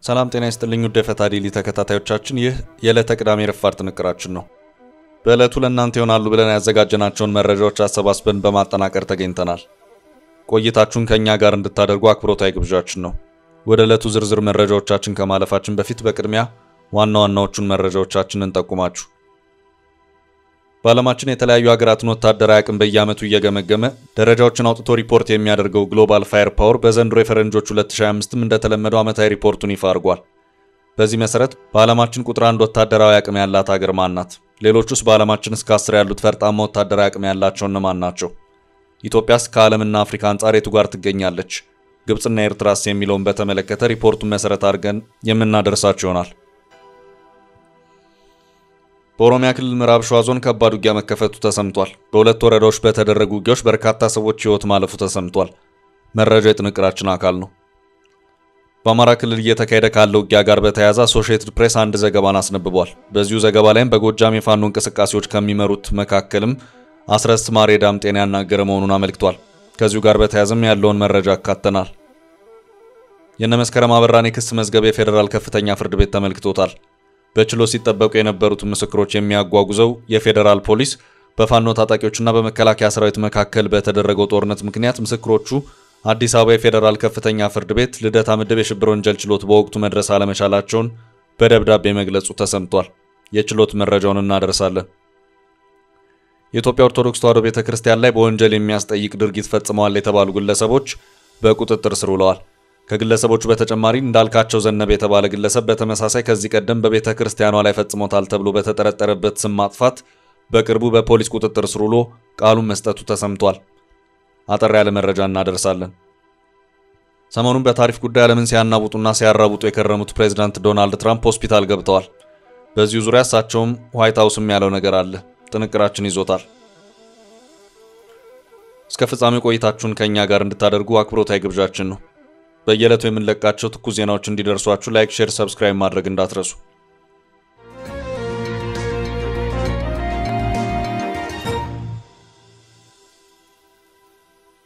ሰላም ጤና ይስጥልኝ ውድ የፈታ ዴይሊ ተከታታዮቻችን ይህ የዕለተ ቅዳሜ ረፋድ ጥንቅራችን ነው። በዕለቱ ለእናንተ ይሆናሉ ብለን ያዘጋጀናቸውን መረጃዎች አሰባስበን በማጠናቀር ተገኝተናል። ቆይታችሁን ከኛ ጋር እንድታደርጉ አክብሮታዊ ግብዣችን ነው። ወደ ዕለቱ ዝርዝር መረጃዎቻችን ከማለፋችን በፊት በቅድሚያ ዋና ዋናዎቹን መረጃዎቻችንን እንጠቁማችሁ። በዓለማችን የተለያዩ ሀገራትን ወታደራዊ አቅም በየዓመቱ እየገመገመ ደረጃዎችን አውጥቶ ሪፖርት የሚያደርገው ግሎባል ፋየር ፓወር በዘንድሮ የፈረንጆቹ 2025 እንደተለመደው ዓመታዊ ሪፖርቱን ይፋ አድርጓል። በዚህ መሰረት በዓለማችን ቁጥር 1 ወታደራዊ አቅም ያላት ሀገር ማን ናት? ሌሎቹስ በዓለማችን እስከ 10 ያሉት ፈርጣማ ወታደራዊ አቅም ያላቸው እነማን ናቸው? ኢትዮጵያስ ከዓለምና አፍሪካ አንጻር የቱ ጋር ትገኛለች? ግብጽና ኤርትራስ የሚለውን በተመለከተ ሪፖርቱን መሰረት አድርገን የምናደርሳችሁ ይሆናል። በኦሮሚያ ክልል ምዕራብ ሸዋ ዞን ከባድ ውጊያ መከፈቱ ተሰምቷል። በሁለት ወረዳዎች በተደረጉ ውጊያዎች በርካታ ሰዎች ሕይወት ማለፉ ተሰምቷል። መረጃው የጥንቅራችን አካል ነው። በአማራ ክልል እየተካሄደ ካለው ውጊያ ጋር በተያያዘ አሶሺየትድ ፕሬስ አንድ ዘገባን አስነብቧል። በዚሁ ዘገባ ላይም በጎጃም የፋኖ እንቅስቃሴዎች ከሚመሩት መካከልም አስረስ ማሬ ዳምጤን ያናገረ መሆኑን አመልክቷል። ከዚሁ ጋር በተያያዘም ያለውን መረጃ አካተናል። የነመስከረም አበራን የክስ መዝገብ የፌዴራል ከፍተኛ ፍርድ ቤት ተመልክቶታል። በችሎት ሲጠበቁ የነበሩት ምስክሮች የሚያጓጉዘው የፌዴራል ፖሊስ በፋኖ ታጣቂዎችና በመከላከያ ሰራዊት መካከል በተደረገው ጦርነት ምክንያት ምስክሮቹ አዲስ አበባ የፌዴራል ከፍተኛ ፍርድ ቤት ልደታ ምድብ የሽብር ወንጀል ችሎት በወቅቱ መድረስ አለመቻላቸውን በደብዳቤ መግለጹ ተሰምቷል። የችሎት መረጃውን እናደርሳለን። የኢትዮጵያ ኦርቶዶክስ ተዋሕዶ ቤተክርስቲያን ላይ በወንጀል የሚያስጠይቅ ድርጊት ፈጽመዋል የተባሉ ግለሰቦች በቁጥጥር ስር ውለዋል። ከግለሰቦቹ በተጨማሪ እንዳልካቸው ዘነበ የተባለ ግለሰብ በተመሳሳይ ከዚህ ቀደም በቤተክርስቲያኗ ላይ ፈጽሞታል ተብሎ በተጠረጠረበት ስም ማጥፋት በቅርቡ በፖሊስ ቁጥጥር ስር ውሎ ቃሉን መስጠቱ ተሰምቷል። አጠር ያለ መረጃ እናደርሳለን። ሰሞኑን በታሪፍ ጉዳይ ዓለምን ሲያናውጡና ሲያራውጡ የከረሙት ፕሬዝዳንት ዶናልድ ትራምፕ ሆስፒታል ገብተዋል። በዚሁ ዙሪያ እሳቸውም ዋይት ሃውስም ያለው ነገር አለ። ጥንቅራችን ይዞታል። እስከ ፍጻሜ ቆይታችሁን ከኛ ጋር እንድታደርጉ አክብሮታዊ ግብዣችን ነው። በየዕለቱ የምንለቃቸው ትኩስ ዜናዎች እንዲደርሷችሁ ላይክ፣ ሼር፣ ሰብስክራይብ ማድረግ እንዳትረሱ።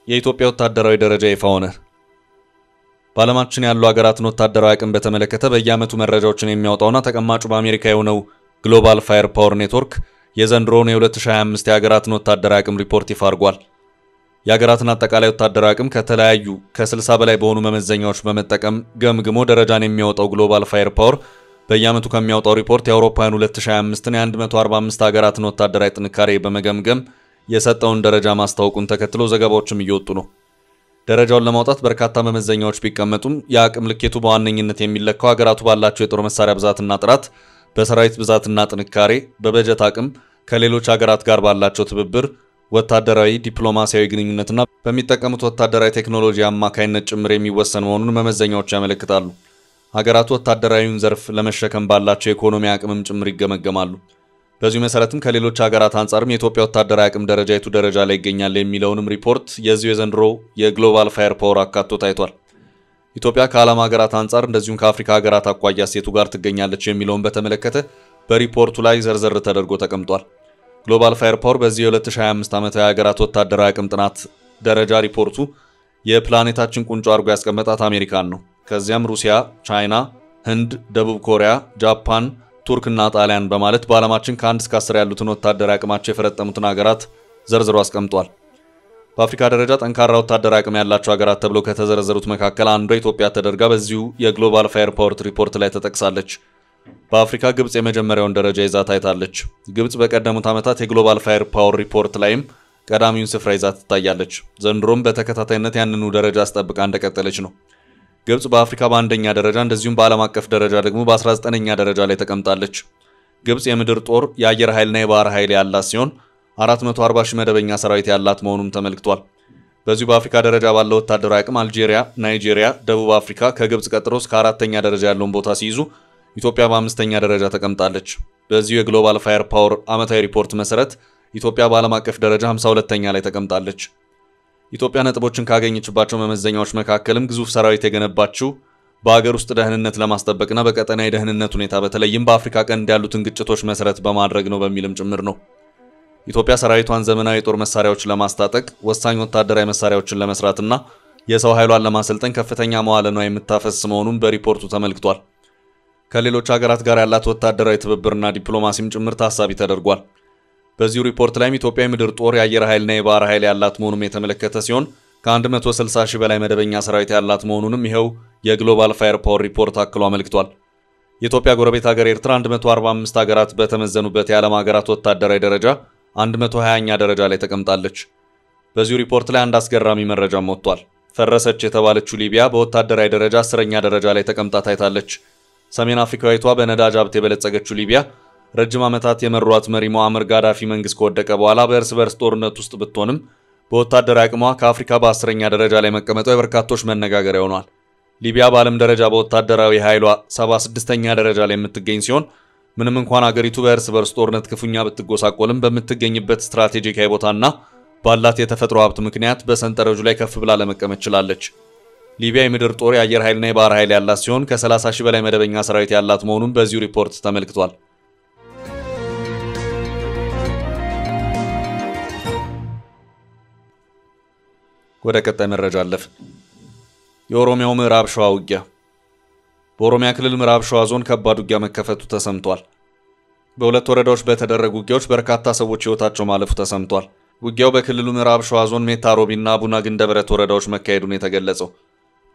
የኢትዮጵያ ወታደራዊ ደረጃ ይፋ ሆነ። በዓለማችን ያሉ ሀገራትን ወታደራዊ አቅም በተመለከተ በየዓመቱ መረጃዎችን የሚያወጣውና ተቀማጩ በአሜሪካ የሆነው ግሎባል ፋየር ፓወር ኔትወርክ የዘንድሮውን የ2025 የሀገራትን ወታደራዊ አቅም ሪፖርት ይፋ አድርጓል። የሀገራትን አጠቃላይ ወታደራዊ አቅም ከተለያዩ ከ60 በላይ በሆኑ መመዘኛዎች በመጠቀም ገምግሞ ደረጃን የሚያወጣው ግሎባል ፋየር ፓወር በየዓመቱ ከሚያወጣው ሪፖርት የአውሮፓውያኑ 2025ን የ145 ሀገራትን ወታደራዊ ጥንካሬ በመገምገም የሰጠውን ደረጃ ማስታወቁን ተከትሎ ዘገባዎችም እየወጡ ነው። ደረጃውን ለማውጣት በርካታ መመዘኛዎች ቢቀመጡም የአቅም ልኬቱ በዋነኝነት የሚለካው ሀገራቱ ባላቸው የጦር መሳሪያ ብዛትና ጥራት፣ በሰራዊት ብዛትና ጥንካሬ፣ በበጀት አቅም፣ ከሌሎች ሀገራት ጋር ባላቸው ትብብር፣ ወታደራዊ ዲፕሎማሲያዊ ግንኙነትና በሚጠቀሙት ወታደራዊ ቴክኖሎጂ አማካይነት ጭምር የሚወሰን መሆኑን መመዘኛዎች ያመለክታሉ። ሀገራቱ ወታደራዊውን ዘርፍ ለመሸከም ባላቸው የኢኮኖሚ አቅምም ጭምር ይገመገማሉ። በዚሁ መሰረትም ከሌሎች ሀገራት አንጻርም የኢትዮጵያ ወታደራዊ አቅም ደረጃ የቱ ደረጃ ላይ ይገኛል የሚለውንም ሪፖርት የዚሁ የዘንድሮ የግሎባል ፋየር ፓወር አካቶ ታይቷል። ኢትዮጵያ ከዓለም ሀገራት አንጻር እንደዚሁም ከአፍሪካ ሀገራት አኳያ የቱ ጋር ትገኛለች የሚለውን በተመለከተ በሪፖርቱ ላይ ዘርዘር ተደርጎ ተቀምጧል። ግሎባል ፋየር ፓወር በዚህ የ2025 ዓመታዊ ሀገራት ወታደራዊ አቅም ጥናት ደረጃ ሪፖርቱ የፕላኔታችን ቁንጮ አድርጎ ያስቀመጣት አሜሪካን ነው። ከዚያም ሩሲያ፣ ቻይና፣ ህንድ፣ ደቡብ ኮሪያ፣ ጃፓን፣ ቱርክና ጣሊያን በማለት በዓለማችን ከ1 እስከ 10 ያሉትን ወታደራዊ አቅማቸው የፈረጠሙትን ሀገራት ዘርዝሮ አስቀምጧል። በአፍሪካ ደረጃ ጠንካራ ወታደራዊ አቅም ያላቸው ሀገራት ተብለው ከተዘረዘሩት መካከል አንዷ ኢትዮጵያ ተደርጋ በዚሁ የግሎባል ፋየር ፓወር ሪፖርት ላይ ተጠቅሳለች። በአፍሪካ ግብጽ የመጀመሪያውን ደረጃ ይዛ ታይታለች። ግብጽ በቀደሙት ዓመታት የግሎባል ፋየር ፓወር ሪፖርት ላይም ቀዳሚውን ስፍራ ይዛ ትታያለች። ዘንድሮም በተከታታይነት ያንኑ ደረጃ አስጠብቃ እንደቀጠለች ነው። ግብጽ በአፍሪካ በአንደኛ ደረጃ እንደዚሁም በዓለም አቀፍ ደረጃ ደግሞ በ19ኛ ደረጃ ላይ ተቀምጣለች። ግብጽ የምድር ጦር፣ የአየር ኃይልና የባህር ኃይል ያላት ሲሆን 440 ሺህ መደበኛ ሰራዊት ያላት መሆኑም ተመልክቷል። በዚሁ በአፍሪካ ደረጃ ባለው ወታደራዊ አቅም አልጄሪያ፣ ናይጄሪያ፣ ደቡብ አፍሪካ ከግብጽ ቀጥሎ እስከ 4ኛ ደረጃ ያለውን ቦታ ሲይዙ ኢትዮጵያ በ5ኛ ደረጃ ተቀምጣለች። በዚሁ የግሎባል ፋየር ፓወር ዓመታዊ ሪፖርት መሰረት ኢትዮጵያ በዓለም አቀፍ ደረጃ 52ኛ ላይ ተቀምጣለች። ኢትዮጵያ ነጥቦችን ካገኘችባቸው መመዘኛዎች መካከልም ግዙፍ ሰራዊት የገነባችው በአገር ውስጥ ደህንነት ለማስጠበቅና በቀጠናዊ ደህንነት ሁኔታ በተለይም በአፍሪካ ቀንድ ያሉትን ግጭቶች መሰረት በማድረግ ነው በሚልም ጭምር ነው። ኢትዮጵያ ሰራዊቷን ዘመናዊ የጦር መሳሪያዎች ለማስታጠቅ፣ ወሳኝ ወታደራዊ መሳሪያዎችን ለመስራትና የሰው ኃይሏን ለማሰልጠን ከፍተኛ መዋዕለ ንዋይ የምታፈስ መሆኑን በሪፖርቱ ተመልክቷል። ከሌሎች ሀገራት ጋር ያላት ወታደራዊ ትብብርና ዲፕሎማሲም ጭምር ታሳቢ ተደርጓል። በዚሁ ሪፖርት ላይም ኢትዮጵያ የምድር ጦር፣ የአየር ኃይልና የባህር ኃይል ያላት መሆኑም የተመለከተ ሲሆን ከ160 ሺህ በላይ መደበኛ ሰራዊት ያላት መሆኑንም ይኸው የግሎባል ፋየር ፓወር ሪፖርት አክሎ አመልክቷል። የኢትዮጵያ ጎረቤት ሀገር ኤርትራ 145 ሀገራት በተመዘኑበት የዓለም ሀገራት ወታደራዊ ደረጃ 120ኛ ደረጃ ላይ ተቀምጣለች። በዚሁ ሪፖርት ላይ አንድ አስገራሚ መረጃም ወጥቷል። ፈረሰች የተባለችው ሊቢያ በወታደራዊ ደረጃ 10ኛ ደረጃ ላይ ተቀምጣ ታይታለች። ሰሜን አፍሪካዊቷ በነዳጅ ሀብት የበለጸገችው ሊቢያ ረጅም ዓመታት የመሯት መሪ ሙአመር ጋዳፊ መንግስት ከወደቀ በኋላ በእርስ በርስ ጦርነት ውስጥ ብትሆንም በወታደራዊ አቅሟ ከአፍሪካ በ10ኛ ደረጃ ላይ መቀመጧ የበርካቶች መነጋገሪያ ሆኗል። ሊቢያ በዓለም ደረጃ በወታደራዊ ኃይሏ 76ኛ ደረጃ ላይ የምትገኝ ሲሆን ምንም እንኳን አገሪቱ በእርስ በርስ ጦርነት ክፉኛ ብትጎሳቆልም በምትገኝበት ስትራቴጂካዊ ቦታና ባላት የተፈጥሮ ሀብት ምክንያት በሰንጠረዡ ላይ ከፍ ብላ ለመቀመጥ ችላለች። ሊቢያ የምድር ጦር፣ የአየር ኃይልና የባህር ኃይል ያላት ሲሆን ከ30 ሺህ በላይ መደበኛ ሰራዊት ያላት መሆኑን በዚሁ ሪፖርት ተመልክቷል። ወደ ቀጣይ መረጃ አለፍ። የኦሮሚያው ምዕራብ ሸዋ ውጊያ። በኦሮሚያ ክልል ምዕራብ ሸዋ ዞን ከባድ ውጊያ መከፈቱ ተሰምቷል። በሁለት ወረዳዎች በተደረጉ ውጊያዎች በርካታ ሰዎች ሕይወታቸው ማለፉ ተሰምቷል። ውጊያው በክልሉ ምዕራብ ሸዋ ዞን ሜታ ሮቢና ቡና ግንደበረት ወረዳዎች መካሄዱን የተገለጸው።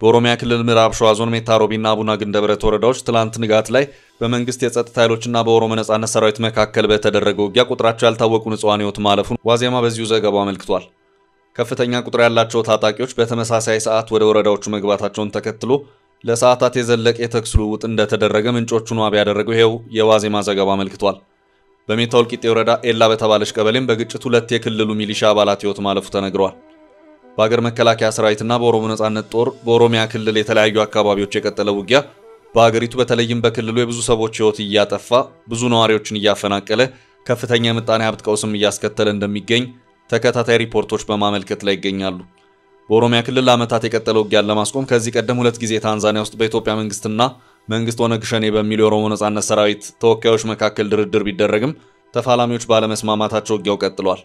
በኦሮሚያ ክልል ምዕራብ ሸዋ ዞን ሜታ ሮቢና ቡና ግንደበረት ወረዳዎች ትላንት ንጋት ላይ በመንግስት የጸጥታ ኃይሎችና በኦሮሞ ነጻነት ሰራዊት መካከል በተደረገው ውጊያ ቁጥራቸው ያልታወቁ ንጹሃን ሕይወት ማለፉን ዋዜማ በዚሁ ዘገባው አመልክቷል። ከፍተኛ ቁጥር ያላቸው ታጣቂዎች በተመሳሳይ ሰዓት ወደ ወረዳዎቹ መግባታቸውን ተከትሎ ለሰዓታት የዘለቀ የተኩስ ልውውጥ እንደተደረገ ምንጮቹን ዋቢ ያደረገው ይኸው የዋዜማ ዘገባ አመልክቷል። በሜታ ወልቂጤ ወረዳ ኤላ በተባለች ቀበሌም በግጭት ሁለት የክልሉ ሚሊሻ አባላት ሕይወት ማለፉ ተነግሯል። በአገር መከላከያ ሰራዊትና በኦሮሞ ነጻነት ጦር በኦሮሚያ ክልል የተለያዩ አካባቢዎች የቀጠለው ውጊያ በአገሪቱ በተለይም በክልሉ የብዙ ሰዎች ሕይወት እያጠፋ ብዙ ነዋሪዎችን እያፈናቀለ ከፍተኛ የምጣኔ ሀብት ቀውስም እያስከተለ እንደሚገኝ ተከታታይ ሪፖርቶች በማመልከት ላይ ይገኛሉ። በኦሮሚያ ክልል ለዓመታት የቀጠለው ውጊያን ለማስቆም ከዚህ ቀደም ሁለት ጊዜ ታንዛኒያ ውስጥ በኢትዮጵያ መንግስትና መንግስት ኦነግ ሸኔ በሚሉ የኦሮሞ ነጻነት ሰራዊት ተወካዮች መካከል ድርድር ቢደረግም ተፋላሚዎች ባለመስማማታቸው ውጊያው ቀጥሏል።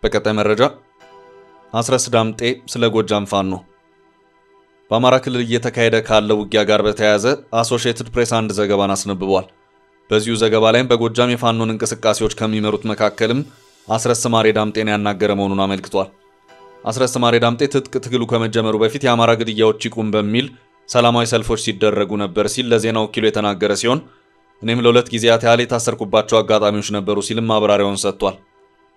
በቀጣይ መረጃ አስረስ ዳምጤ ስለ ጎጃም ፋኖ። በአማራ ክልል እየተካሄደ ካለው ውጊያ ጋር በተያያዘ አሶሺየትድ ፕሬስ አንድ ዘገባን አስነብቧል። በዚሁ ዘገባ ላይም በጎጃም የፋኖን እንቅስቃሴዎች ከሚመሩት መካከልም አስረስ ማሬ ዳምጤን ያናገረ መሆኑን አመልክቷል። አስረስ ማሬ ዳምጤ ትጥቅ ትግሉ ከመጀመሩ በፊት የአማራ ግድያዎች ይቁም በሚል ሰላማዊ ሰልፎች ሲደረጉ ነበር ሲል ለዜና ወኪሉ የተናገረ ሲሆን እኔም ለሁለት ጊዜያት ያህል የታሰርኩባቸው አጋጣሚዎች ነበሩ ሲልም ማብራሪያውን ሰጥቷል።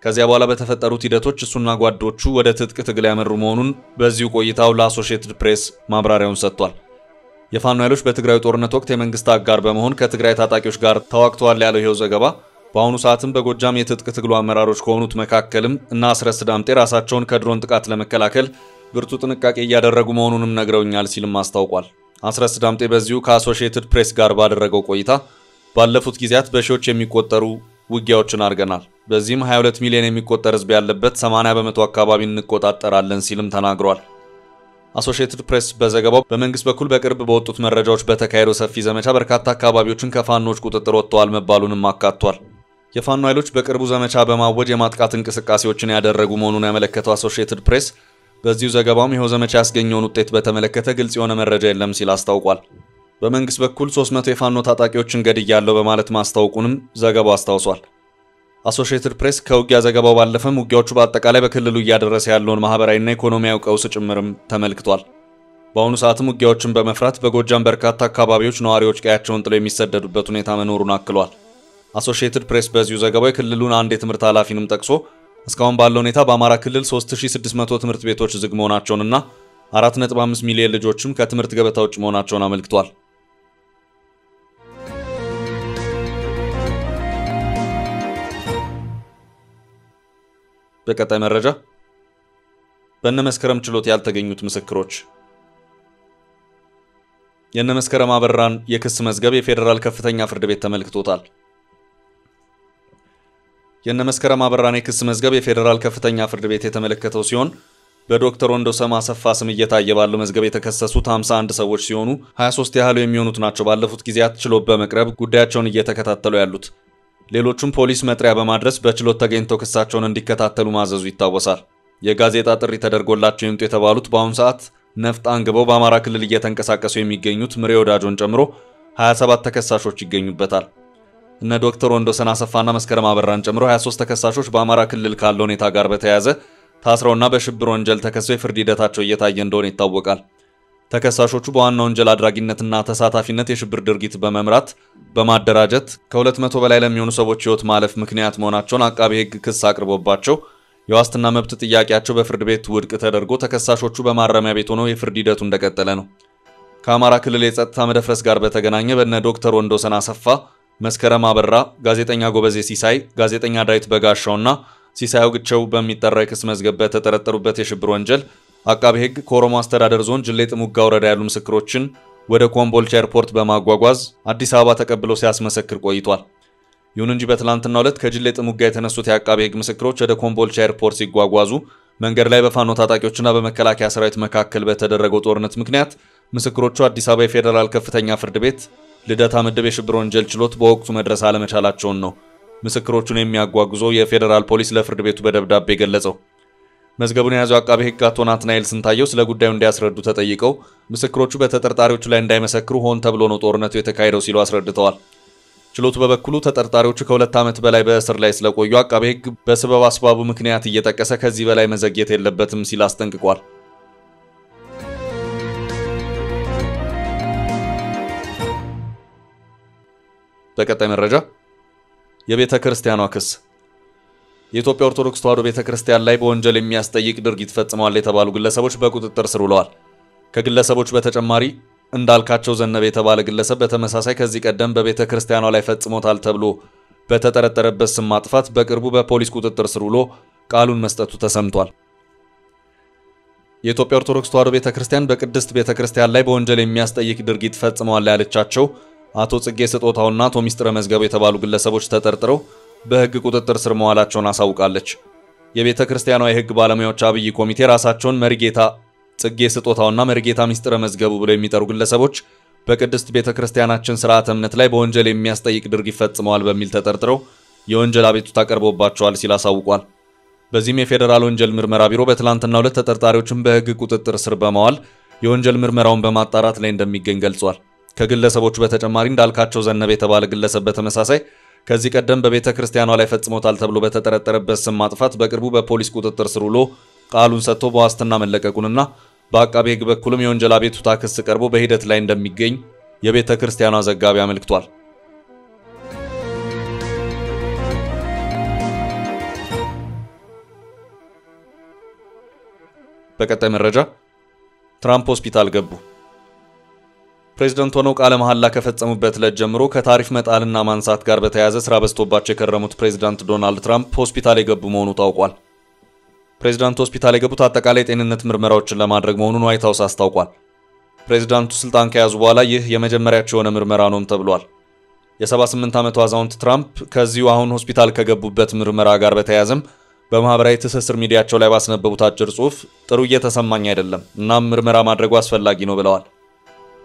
ከዚያ በኋላ በተፈጠሩት ሂደቶች እሱና ጓዶቹ ወደ ትጥቅ ትግል ያመሩ መሆኑን በዚሁ ቆይታው ለአሶሺየትድ ፕሬስ ማብራሪያውን ሰጥቷል። የፋኖ ኃይሎች በትግራይ ጦርነት ወቅት የመንግስት አጋር በመሆን ከትግራይ ታጣቂዎች ጋር ተዋግተዋል ያለው ይኸው ዘገባ በአሁኑ ሰዓትም በጎጃም የትጥቅ ትግሉ አመራሮች ከሆኑት መካከልም እና አስረስ ዳምጤ ራሳቸውን ከድሮን ጥቃት ለመከላከል ብርቱ ጥንቃቄ እያደረጉ መሆኑንም ነግረውኛል ሲልም አስታውቋል። አስረስ ዳምጤ በዚሁ ከአሶሺየትድ ፕሬስ ጋር ባደረገው ቆይታ ባለፉት ጊዜያት በሺዎች የሚቆጠሩ ውጊያዎችን አድርገናል፣ በዚህም 22 ሚሊዮን የሚቆጠር ህዝብ ያለበት 80 በመቶ አካባቢ እንቆጣጠራለን ሲልም ተናግሯል። አሶሺየትድ ፕሬስ በዘገባው በመንግስት በኩል በቅርብ በወጡት መረጃዎች በተካሄደው ሰፊ ዘመቻ በርካታ አካባቢዎችን ከፋኖች ቁጥጥር ወጥተዋል መባሉንም አካቷል። የፋኖ ኃይሎች በቅርቡ ዘመቻ በማወጅ የማጥቃት እንቅስቃሴዎችን ያደረጉ መሆኑን ያመለከተው አሶሺየትድ ፕሬስ በዚሁ ዘገባውም ይኸው ዘመቻ ያስገኘውን ውጤት በተመለከተ ግልጽ የሆነ መረጃ የለም ሲል አስታውቋል። በመንግስት በኩል 300 የፋኖ ታጣቂዎችን ገድያለሁ በማለት ማስታወቁንም ዘገባው አስታውሷል። አሶሺየትድ ፕሬስ ከውጊያ ዘገባው ባለፈም ውጊያዎቹ በአጠቃላይ በክልሉ እያደረሰ ያለውን ማህበራዊና ኢኮኖሚያዊ ቀውስ ጭምርም ተመልክቷል። በአሁኑ ሰዓትም ውጊያዎችን በመፍራት በጎጃም በርካታ አካባቢዎች ነዋሪዎች ቀያቸውን ጥለው የሚሰደዱበት ሁኔታ መኖሩን አክሏል። አሶሺየትድ ፕሬስ በዚሁ ዘገባው የክልሉን አንድ የትምህርት ኃላፊንም ጠቅሶ እስካሁን ባለው ሁኔታ በአማራ ክልል 3600 ትምህርት ቤቶች ዝግ መሆናቸውንና 4.5 ሚሊዮን ልጆችም ከትምህርት ገበታ ውጭ መሆናቸውን አመልክቷል። በቀጣይ መረጃ በእነመስከረም ችሎት ያልተገኙት ምስክሮች። የእነመስከረም አበራን የክስ መዝገብ የፌዴራል ከፍተኛ ፍርድ ቤት ተመልክቶታል። የእነመስከረም አበራን የክስ መዝገብ የፌዴራል ከፍተኛ ፍርድ ቤት የተመለከተው ሲሆን በዶክተር ወንዶሰማ አሰፋ ስም እየታየ ባለው መዝገብ የተከሰሱት 51 ሰዎች ሲሆኑ 23 ያህሉ የሚሆኑት ናቸው ባለፉት ጊዜያት ችሎት በመቅረብ ጉዳያቸውን እየተከታተሉ ያሉት። ሌሎቹም ፖሊስ መጥሪያ በማድረስ በችሎት ተገኝተው ክሳቸውን እንዲከታተሉ ማዘዙ ይታወሳል። የጋዜጣ ጥሪ ተደርጎላቸው ይምጡ የተባሉት በአሁኑ ሰዓት ነፍጥ አንግበው በአማራ ክልል እየተንቀሳቀሱ የሚገኙት ምሬ ወዳጆን ጨምሮ 27 ተከሳሾች ይገኙበታል። እነ ዶክተር ወንዶሰን አሰፋና መስከረም አበራን ጨምሮ 23 ተከሳሾች በአማራ ክልል ካለው ሁኔታ ጋር በተያያዘ ታስረውና በሽብር ወንጀል ተከሰው የፍርድ ሂደታቸው እየታየ እንደሆነ ይታወቃል። ተከሳሾቹ በዋና ወንጀል አድራጊነትና ተሳታፊነት የሽብር ድርጊት በመምራት በማደራጀት ከ200 በላይ ለሚሆኑ ሰዎች ሕይወት ማለፍ ምክንያት መሆናቸውን አቃቤ ሕግ ክስ አቅርቦባቸው የዋስትና መብት ጥያቄያቸው በፍርድ ቤት ውድቅ ተደርጎ ተከሳሾቹ በማረሚያ ቤት ሆነው የፍርድ ሂደቱ እንደቀጠለ ነው። ከአማራ ክልል የጸጥታ መደፍረስ ጋር በተገናኘ በእነ ዶክተር ወንዶሰን አሰፋ፣ መስከረም አበራ፣ ጋዜጠኛ ጎበዜ ሲሳይ፣ ጋዜጠኛ ዳዊት በጋሻውና ሲሳይ አውግቸው በሚጠራ የክስ መዝገብ በተጠረጠሩበት የሽብር ወንጀል አቃቤ ሕግ ከኦሮሞ አስተዳደር ዞን ጅሌ ጥሙጋ ወረዳ ያሉ ምስክሮችን ወደ ኮምቦልቻ ኤርፖርት በማጓጓዝ አዲስ አበባ ተቀብሎ ሲያስመሰክር ቆይቷል። ይሁን እንጂ በትላንትናው ዕለት ከጅሌ ጥሙጋ የተነሱት የአቃቤ ሕግ ምስክሮች ወደ ኮምቦልቻ ኤርፖርት ሲጓጓዙ መንገድ ላይ በፋኖ ታጣቂዎችና በመከላከያ ሰራዊት መካከል በተደረገው ጦርነት ምክንያት ምስክሮቹ አዲስ አበባ የፌዴራል ከፍተኛ ፍርድ ቤት ልደታ ምድብ የሽብር ወንጀል ችሎት በወቅቱ መድረስ አለመቻላቸውን ነው ምስክሮቹን የሚያጓጉዘው የፌዴራል ፖሊስ ለፍርድ ቤቱ በደብዳቤ ገለጸው። መዝገቡን የያዘው አቃቤ ሕግ አቶ ናትናኤል ስንታየው ስለ ጉዳዩ እንዲያስረዱ ተጠይቀው ምስክሮቹ በተጠርጣሪዎቹ ላይ እንዳይመሰክሩ ሆን ተብሎ ነው ጦርነቱ የተካሄደው ሲሉ አስረድተዋል። ችሎቱ በበኩሉ ተጠርጣሪዎቹ ከ2 ዓመት በላይ በእስር ላይ ስለቆዩ አቃቤ ሕግ በስበብ አስባቡ ምክንያት እየጠቀሰ ከዚህ በላይ መዘግየት የለበትም ሲል አስጠንቅቋል። በቀጣይ መረጃ የቤተ ክርስቲያኗ ክስ የኢትዮጵያ ኦርቶዶክስ ተዋሕዶ ቤተክርስቲያን ላይ በወንጀል የሚያስጠይቅ ድርጊት ፈጽመዋል የተባሉ ግለሰቦች በቁጥጥር ስር ውለዋል። ከግለሰቦች በተጨማሪ እንዳልካቸው ዘነበ የተባለ ግለሰብ በተመሳሳይ ከዚህ ቀደም በቤተክርስቲያኗ ላይ ፈጽሞታል ተብሎ በተጠረጠረበት ስም ማጥፋት በቅርቡ በፖሊስ ቁጥጥር ስር ውሎ ቃሉን መስጠቱ ተሰምቷል። የኢትዮጵያ ኦርቶዶክስ ተዋሕዶ ቤተክርስቲያን በቅድስት ቤተክርስቲያን ላይ በወንጀል የሚያስጠይቅ ድርጊት ፈጽመዋል ያለቻቸው አቶ ጽጌ ስጦታውና አቶ ሚስጥረ መዝገቡ የተባሉ ግለሰቦች ተጠርጥረው በሕግ ቁጥጥር ስር መዋላቸውን አሳውቃለች። የቤተ ክርስቲያኗ የሕግ ባለሙያዎች አብይ ኮሚቴ ራሳቸውን መሪጌታ ጽጌ ስጦታውና መሪጌታ ሚስጥረ መዝገቡ ብለው የሚጠሩ ግለሰቦች በቅድስት ቤተ ክርስቲያናችን ሥርዓተ እምነት ላይ በወንጀል የሚያስጠይቅ ድርጊት ፈጽመዋል በሚል ተጠርጥረው የወንጀል አቤቱታ ቀርቦባቸዋል ሲል አሳውቋል። በዚህም የፌዴራል ወንጀል ምርመራ ቢሮ በትላንትናው ዕለት ተጠርጣሪዎችን በሕግ ቁጥጥር ስር በማዋል የወንጀል ምርመራውን በማጣራት ላይ እንደሚገኝ ገልጿል። ከግለሰቦቹ በተጨማሪ እንዳልካቸው ዘነበ የተባለ ግለሰብ በተመሳሳይ ከዚህ ቀደም በቤተ ክርስቲያኗ ላይ ፈጽሞታል ተብሎ በተጠረጠረበት ስም ማጥፋት በቅርቡ በፖሊስ ቁጥጥር ስር ውሎ ቃሉን ሰጥቶ በዋስትና መለቀቁንና በአቃቤ ሕግ በኩልም የወንጀል አቤቱታ ክስ ቀርቦ በሂደት ላይ እንደሚገኝ የቤተ ክርስቲያኗ ዘጋቢ አመልክቷል። በቀጣይ መረጃ ትራምፕ ሆስፒታል ገቡ። ፕሬዝዳንት ሆነው ቃለ መሐላ ከፈጸሙበት ዕለት ጀምሮ ከታሪፍ መጣልና ማንሳት ጋር በተያያዘ ስራ በዝቶባቸው የከረሙት ፕሬዝዳንት ዶናልድ ትራምፕ ሆስፒታል የገቡ መሆኑ ታውቋል። ፕሬዝዳንቱ ሆስፒታል የገቡት አጠቃላይ የጤንነት ምርመራዎችን ለማድረግ መሆኑን ዋይት ሃውስ አስታውቋል። ፕሬዝዳንቱ ስልጣን ከያዙ በኋላ ይህ የመጀመሪያቸው የሆነ ምርመራ ነውም ተብሏል። የ78 ዓመቱ አዛውንት ትራምፕ ከዚሁ አሁን ሆስፒታል ከገቡበት ምርመራ ጋር በተያያዘም በማህበራዊ ትስስር ሚዲያቸው ላይ ባስነበቡት አጭር ጽሑፍ ጥሩ እየተሰማኝ አይደለም እናም ምርመራ ማድረጉ አስፈላጊ ነው ብለዋል።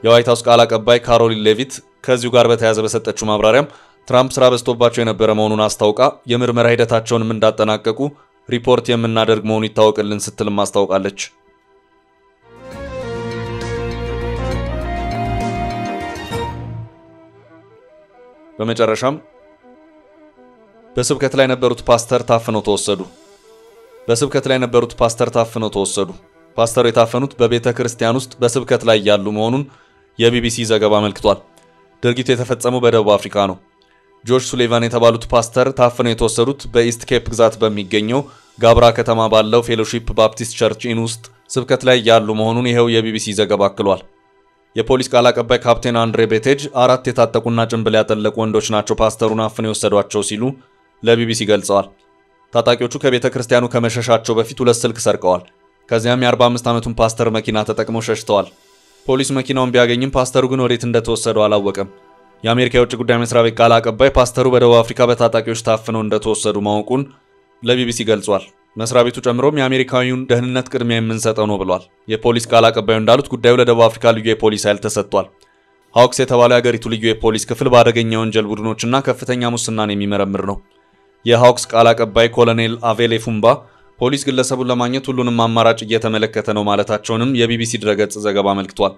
የዋይት ሃውስ ቃል አቀባይ ካሮሊን ሌቪት ከዚሁ ጋር በተያያዘ በሰጠችው ማብራሪያም ትራምፕ ስራ በዝቶባቸው የነበረ መሆኑን አስታውቃ የምርመራ ሂደታቸውንም እንዳጠናቀቁ ሪፖርት የምናደርግ መሆኑ ይታወቅልን ስትልም አስታውቃለች። በመጨረሻም በስብከት ላይ የነበሩት ፓስተር ታፍነው ተወሰዱ። በስብከት ላይ የነበሩት ፓስተር ታፍነው ተወሰዱ። ፓስተሩ የታፈኑት በቤተ ክርስቲያን ውስጥ በስብከት ላይ ያሉ መሆኑን የቢቢሲ ዘገባ አመልክቷል። ድርጊቱ የተፈጸመው በደቡብ አፍሪካ ነው። ጆርጅ ሱሌቫን የተባሉት ፓስተር ታፍነው የተወሰዱት በኢስት ኬፕ ግዛት በሚገኘው ጋብራ ከተማ ባለው ፌሎሺፕ ባፕቲስት ቸርች ኢን ውስጥ ስብከት ላይ ያሉ መሆኑን ይሄው የቢቢሲ ዘገባ አክሏል። የፖሊስ ቃል አቀባይ ካፕቴን አንድሬ ቤቴጅ 4 የታጠቁና ጭንብል ያጠለቁ ወንዶች ናቸው ፓስተሩን አፍነው የወሰዷቸው ሲሉ ለቢቢሲ ገልጸዋል። ታጣቂዎቹ ከቤተ ክርስቲያኑ ከመሸሻቸው በፊት 2 ስልክ ሰርቀዋል። ከዚያም የ45 ዓመቱን ፓስተር መኪና ተጠቅመው ሸሽተዋል። ፖሊስ መኪናውን ቢያገኝም ፓስተሩ ግን ወዴት እንደተወሰደው አላወቀም። የአሜሪካ የውጭ ጉዳይ መስሪያ ቤት ቃል አቀባይ ፓስተሩ በደቡብ አፍሪካ በታጣቂዎች ታፍነው እንደተወሰዱ ማወቁን ለቢቢሲ ገልጿል። መስሪያ ቤቱ ጨምሮም የአሜሪካዊውን ደህንነት ቅድሚያ የምንሰጠው ነው ብሏል። የፖሊስ ቃል አቀባዩ እንዳሉት ጉዳዩ ለደቡብ አፍሪካ ልዩ የፖሊስ ኃይል ተሰጥቷል። ሃውክስ የተባለው የአገሪቱ ልዩ የፖሊስ ክፍል በአደገኛ ወንጀል ቡድኖችና ከፍተኛ ሙስናን የሚመረምር ነው። የሃውክስ ቃል አቀባይ ኮሎኔል አቬሌ ፉምባ ፖሊስ ግለሰቡን ለማግኘት ሁሉንም አማራጭ እየተመለከተ ነው ማለታቸውንም የቢቢሲ ድረገጽ ዘገባ አመልክቷል።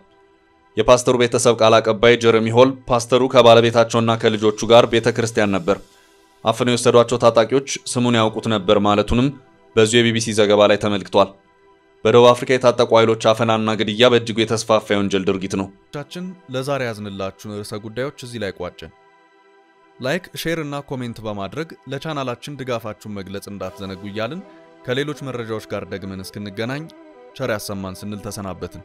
የፓስተሩ ቤተሰብ ቃል አቀባይ ጀረሚ ሆል ፓስተሩ ከባለቤታቸውና ከልጆቹ ጋር ቤተክርስቲያን ነበር፣ አፍነው የወሰዷቸው ታጣቂዎች ስሙን ያውቁት ነበር ማለቱንም በዚሁ የቢቢሲ ዘገባ ላይ ተመልክቷል። በደቡብ አፍሪካ የታጠቁ ኃይሎች አፈናና ግድያ በእጅጉ የተስፋፋ የወንጀል ድርጊት ነው። ቻችን ለዛሬ ያዝንላችሁን ርዕሰ ጉዳዮች እዚህ ላይ ቋጨን። ላይክ፣ ሼር እና ኮሜንት በማድረግ ለቻናላችን ድጋፋችሁን መግለጽ እንዳትዘነጉ እያልን ከሌሎች መረጃዎች ጋር ደግመን እስክንገናኝ ቸር ያሰማን ስንል ተሰናበትን።